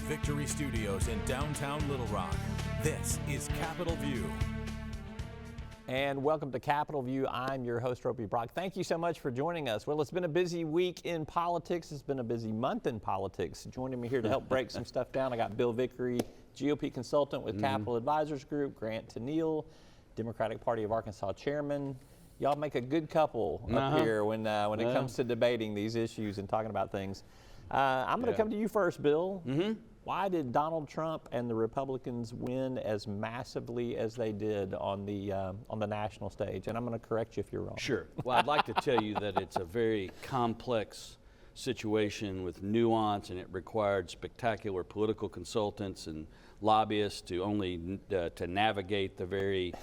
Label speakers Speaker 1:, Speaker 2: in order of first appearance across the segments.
Speaker 1: Vickery Studios in downtown Little Rock, this is Capitol View.
Speaker 2: And welcome to Capitol View. I'm your host, Ropey Brock. Thank you so much for joining us. Well, it's been a busy week in politics. It's been a busy month in politics. Joining me here to help break some stuff down, I got Bill Vickery, GOP consultant with Capital Advisors Group, Grant Tennille, Democratic Party of Arkansas chairman. Y'all make a good couple up here when it comes to debating these issues and talking about things. I'm going to come to you first, Bill. Why did Donald Trump and the Republicans win as massively as they did on the national stage? And I'm going to correct you if you're wrong.
Speaker 3: Sure. Well, I'd like to tell you that it's a very complex situation with nuance, and it required spectacular political consultants and lobbyists to navigate the very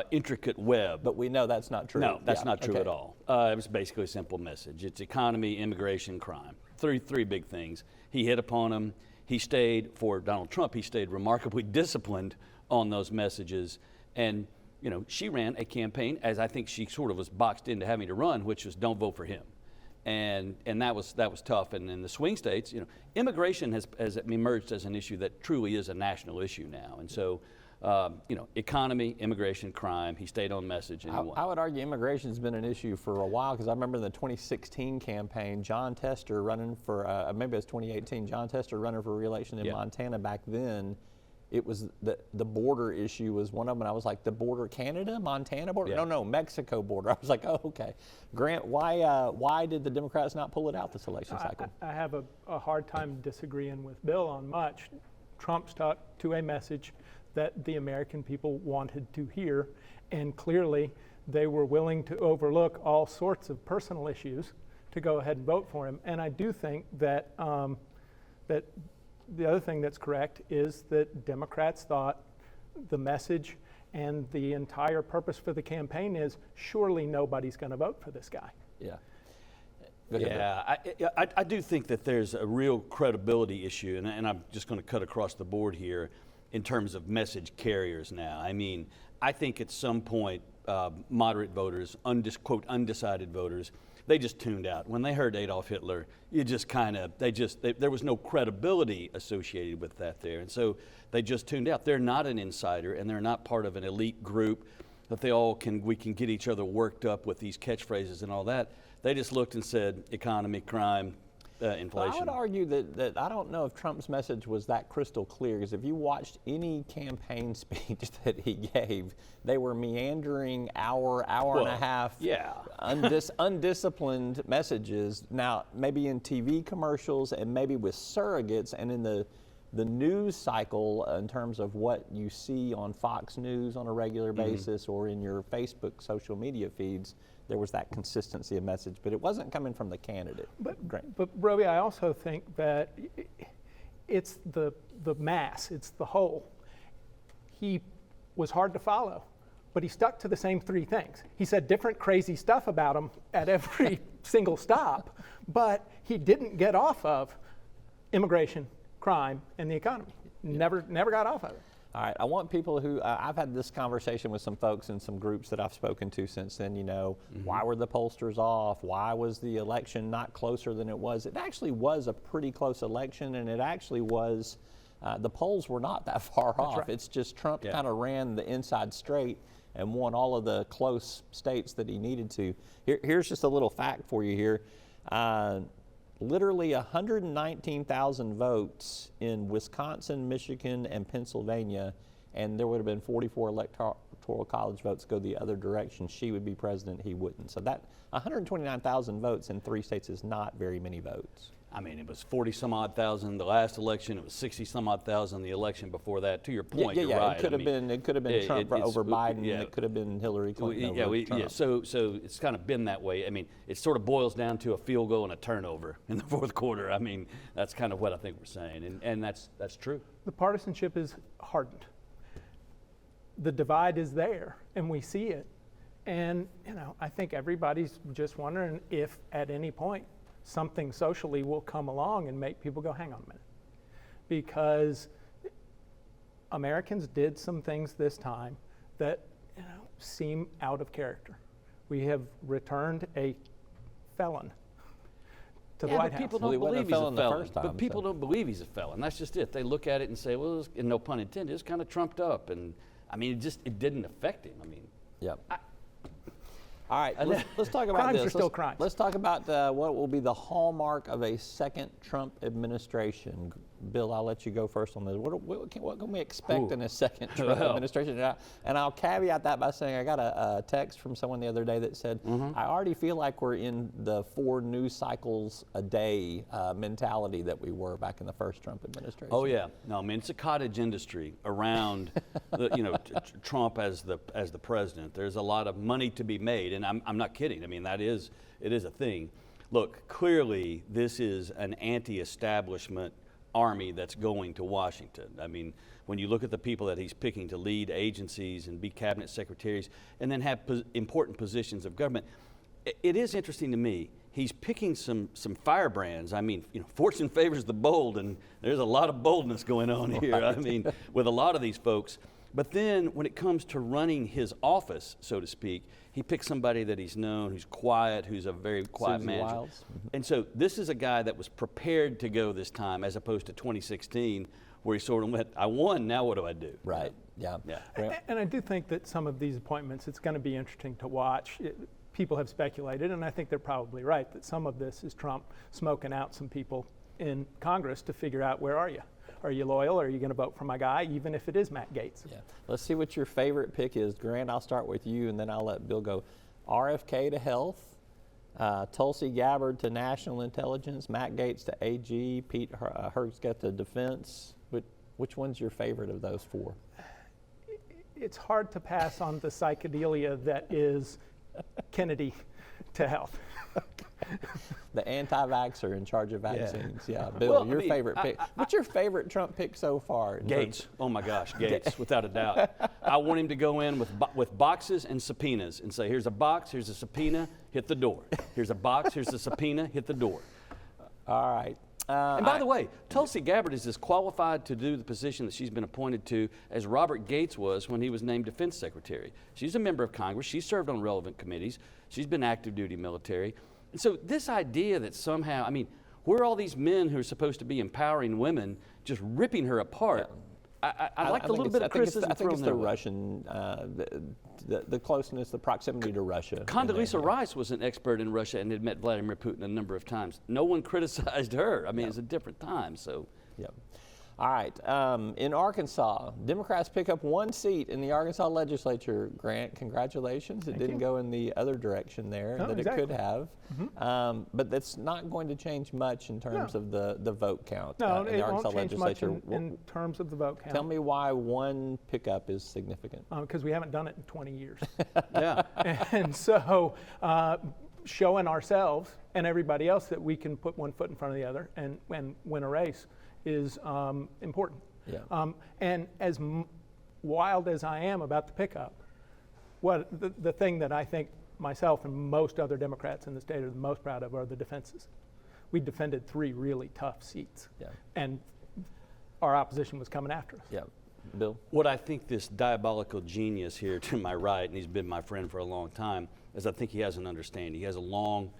Speaker 3: intricate web.
Speaker 2: But we know that's not true.
Speaker 3: No, that's not true at all. It was basically a simple message. It's economy, immigration, crime. Three big things. He hit upon them. For Donald Trump, he stayed remarkably disciplined on those messages. And, you know, she ran a campaign, as I think she sort of was boxed into having to run, which was don't vote for him. And that was tough. And in the swing states, you know, immigration has emerged as an issue that truly is a national issue now. And so, economy, immigration, crime, he stayed on message. And
Speaker 2: I would argue immigration has been an issue for a while, because I remember in the 2016 campaign, John Tester running for, maybe it was 2018, John Tester running for re-election in Montana back then. It was the border issue was one of them, and I was like, the border, Canada, Montana border?
Speaker 3: Yeah.
Speaker 2: No, Mexico border. I was like, oh, okay. Grant, why did the Democrats not pull it out this election cycle?
Speaker 4: I have a hard time disagreeing with Bill on much. Trump stuck to a message that the American people wanted to hear, and clearly they were willing to overlook all sorts of personal issues to go ahead and vote for him. And I do think that that the other thing that's correct is that Democrats thought the message and the entire purpose for the campaign is surely nobody's going to vote for this guy.
Speaker 3: I do think that there's a real credibility issue, and I'm just going to cut across the board here in terms of message carriers now. I mean, I think at some point, moderate voters, quote, undecided voters, they just tuned out. When they heard Adolf Hitler, there was no credibility associated with that there. And so they just tuned out. They're not an insider, and they're not part of an elite group that we can get each other worked up with these catchphrases and all that. They just looked and said, economy, crime, inflation.
Speaker 2: Well, I would argue that I don't know if Trump's message was that crystal clear, because if you watched any campaign speech that he gave, they were meandering hour and a half, undisciplined messages. Now, maybe in TV commercials and maybe with surrogates and in the news cycle in terms of what you see on Fox News on a regular basis or in your Facebook social media feeds, there was that consistency of message, but it wasn't coming from the candidate. But
Speaker 4: Robbie, I also think that it's the mass, it's the whole. He was hard to follow, but he stuck to the same three things. He said different crazy stuff about him at every single stop, but he didn't get off of immigration, crime, and the economy. Never got off of it.
Speaker 2: All right, I want people who, I've had this conversation with some folks in some groups that I've spoken to since then, why were the pollsters off? Why was the election not closer than it was? It actually was a pretty close election, and it actually was, the polls were not that far off.
Speaker 4: Right.
Speaker 2: It's just Trump kind of ran the inside straight and won all of the close states that he needed to. Here's just a little fact for you here. Literally 119,000 votes in Wisconsin, Michigan, and Pennsylvania, and there would have been 44 electoral college votes go the other direction. She would be president, he wouldn't. So that 129,000 votes in 3 states is not very many votes.
Speaker 3: I mean, it was 40-some-odd thousand the last election. It was 60-some-odd thousand the election before that. To your point, you're right.
Speaker 2: It could have been Trump over Biden. It could have been Hillary Clinton over Trump.
Speaker 3: So it's kind of been that way. I mean, it sort of boils down to a field goal and a turnover in the fourth quarter. I mean, that's kind of what I think we're saying, and that's true.
Speaker 4: The partisanship is hardened. The divide is there, and we see it. And I think everybody's just wondering if at any point something socially will come along and make people go, hang on a minute. Because Americans did some things this time that seem out of character. We have returned a felon to the
Speaker 3: Yeah,
Speaker 4: White
Speaker 3: but people
Speaker 4: House.
Speaker 2: Well, he
Speaker 3: don't
Speaker 2: wasn't
Speaker 3: believe
Speaker 2: a
Speaker 3: he's a
Speaker 2: felon the
Speaker 3: felon.
Speaker 2: first time,
Speaker 3: But people
Speaker 2: so.
Speaker 3: don't believe he's a felon. That's just it. They look at it and say, well, it's, and no pun intended, it's kind of trumped up. And I mean, it didn't affect him. I mean,
Speaker 2: Yep. All right, let's talk about
Speaker 4: Crimes
Speaker 2: this.
Speaker 4: are still crimes.
Speaker 2: Let's talk about what will be the hallmark of a second Trump administration. Bill, I'll let you go first on this. What can we expect in a second Trump administration? And I'll caveat that by saying I got a text from someone the other day that said, I already feel like we're in the 4 news cycles a day mentality that we were back in the first Trump administration.
Speaker 3: oh yeah, no, I mean it's a cottage industry around, Trump as the president. There's a lot of money to be made, and I'm not kidding. I mean it is a thing. Look, clearly this is an anti-establishment army that's going to Washington. I mean, when you look at the people that he's picking to lead agencies and be cabinet secretaries and then have important positions of government, it is interesting to me. He's picking some firebrands. I mean, fortune favors the bold, and there's a lot of boldness going on here. Right. I mean, with a lot of these folks. But then when it comes to running his office, so to speak, he picks somebody that he's known, who's quiet, who's a very quiet
Speaker 2: Susie
Speaker 3: manager.
Speaker 2: Wiles.
Speaker 3: And so this is a guy that was prepared to go this time, as opposed to 2016, where he sort of went, I won, now what do I do?
Speaker 2: Right, yeah.
Speaker 4: And I do think that some of these appointments, it's going to be interesting to watch. People have speculated, and I think they're probably right, that some of this is Trump smoking out some people in Congress to figure out, where are you? Are you loyal? Are you going to vote for my guy, even if it is Matt Gaetz?
Speaker 2: Yeah. Let's see what your favorite pick is. Grant, I'll start with you, and then I'll let Bill go. RFK to health, Tulsi Gabbard to national intelligence, Matt Gaetz to AG, Pete Hegseth to defense. Which one's your favorite of those 4?
Speaker 4: It's hard to pass on the psychedelia that is Kennedy to health.
Speaker 2: The anti-vaxxer in charge of vaccines. Yeah, Bill,
Speaker 3: Well,
Speaker 2: your favorite pick. What's your favorite Trump pick so far?
Speaker 3: Gaetz. Oh my gosh, Gaetz, without a doubt. I want him to go in with boxes and subpoenas and say, here's a box, here's a subpoena, hit the door. Here's a box, here's a subpoena, hit the door.
Speaker 2: All right.
Speaker 3: And by the way, Tulsi Gabbard is as qualified to do the position that she's been appointed to as Robert Gates was when he was named Defense Secretary. She's a member of Congress. She's served on relevant committees. She's been active duty military. And so this idea that somehow, I mean, where are all these men who are supposed to be empowering women just ripping her apart? I like the little bit of criticism
Speaker 2: I think it's
Speaker 3: thrown
Speaker 2: the
Speaker 3: their way.
Speaker 2: Russian, the closeness, the proximity to Russia.
Speaker 3: Condoleezza Rice was an expert in Russia and had met Vladimir Putin a number of times. No one criticized her. I mean, it's a different time, so.
Speaker 2: Yep. All right. In Arkansas, Democrats pick up 1 seat in the Arkansas legislature. Grant, congratulations. It didn't go in the other direction there that
Speaker 4: exactly.
Speaker 2: it could have. But that's not going to change much in terms of the vote count
Speaker 4: No,
Speaker 2: in the
Speaker 4: it
Speaker 2: Arkansas
Speaker 4: won't change much
Speaker 2: legislature.
Speaker 4: in terms of the vote count.
Speaker 2: Tell me why 1 pickup is significant.
Speaker 4: Because we haven't done it in 20 years.
Speaker 3: Yeah.
Speaker 4: And so showing ourselves and everybody else that we can put one foot in front of the other and win a race is important.
Speaker 2: Yeah.
Speaker 4: And as wild as I am about the pickup, the thing that I think myself and most other Democrats in the state are the most proud of are the defenses. We defended 3 really tough seats.
Speaker 2: Yeah.
Speaker 4: And our opposition was coming after us.
Speaker 2: Yeah. Bill?
Speaker 3: What I think this diabolical genius here to my right, and he's been my friend for a long time, is I think he has an understanding. He has a long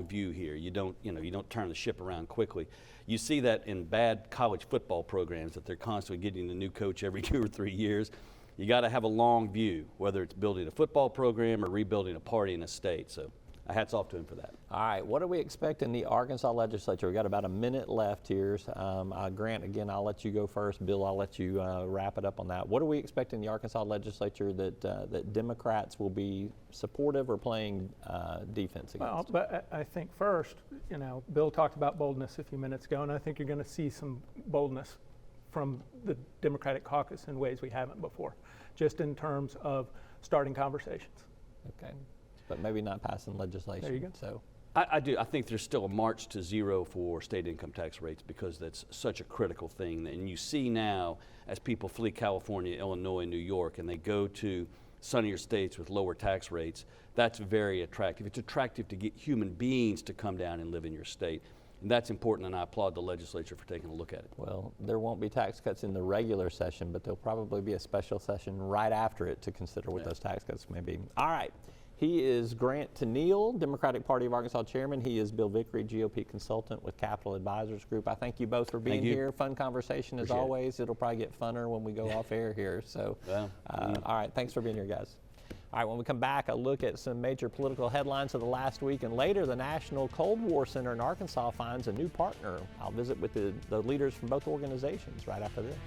Speaker 3: view here. You don't turn the ship around quickly. You see that in bad college football programs that they're constantly getting a new coach every 2 or 3 years. You got to have a long view, whether it's building a football program or rebuilding a party in a state. So hats off to him for that.
Speaker 2: All right, what do we expect in the Arkansas legislature? We've got about a minute left here. Grant, again, I'll let you go first. Bill, I'll let you wrap it up on that. What do we expect in the Arkansas legislature that Democrats will be supportive or playing defense against?
Speaker 4: Well, but I think first, Bill talked about boldness a few minutes ago, and I think you're going to see some boldness from the Democratic caucus in ways we haven't before, just in terms of starting conversations.
Speaker 2: Okay. But maybe not passing legislation.
Speaker 4: There you go.
Speaker 2: So
Speaker 3: I do. I think there's still a march to 0 for state income tax rates because that's such a critical thing. And you see now as people flee California, Illinois, New York, and they go to sunnier states with lower tax rates, that's very attractive. It's attractive to get human beings to come down and live in your state. And that's important, and I applaud the legislature for taking a look at it.
Speaker 2: well, there won't be tax cuts in the regular session, but there'll probably be a special session right after it to consider what those tax cuts may be. All right. He is Grant Tennille, Democratic Party of Arkansas chairman. He is Bill Vickery, GOP consultant with Capital Advisors Group. I thank you both for being here. Fun conversation as always. It'll probably get funner when we go off air here. So, all right, thanks for being here, guys. All right, when we come back, a look at some major political headlines of the last week, and later the National Cold War Center in Arkansas finds a new partner. I'll visit with the leaders from both organizations right after this.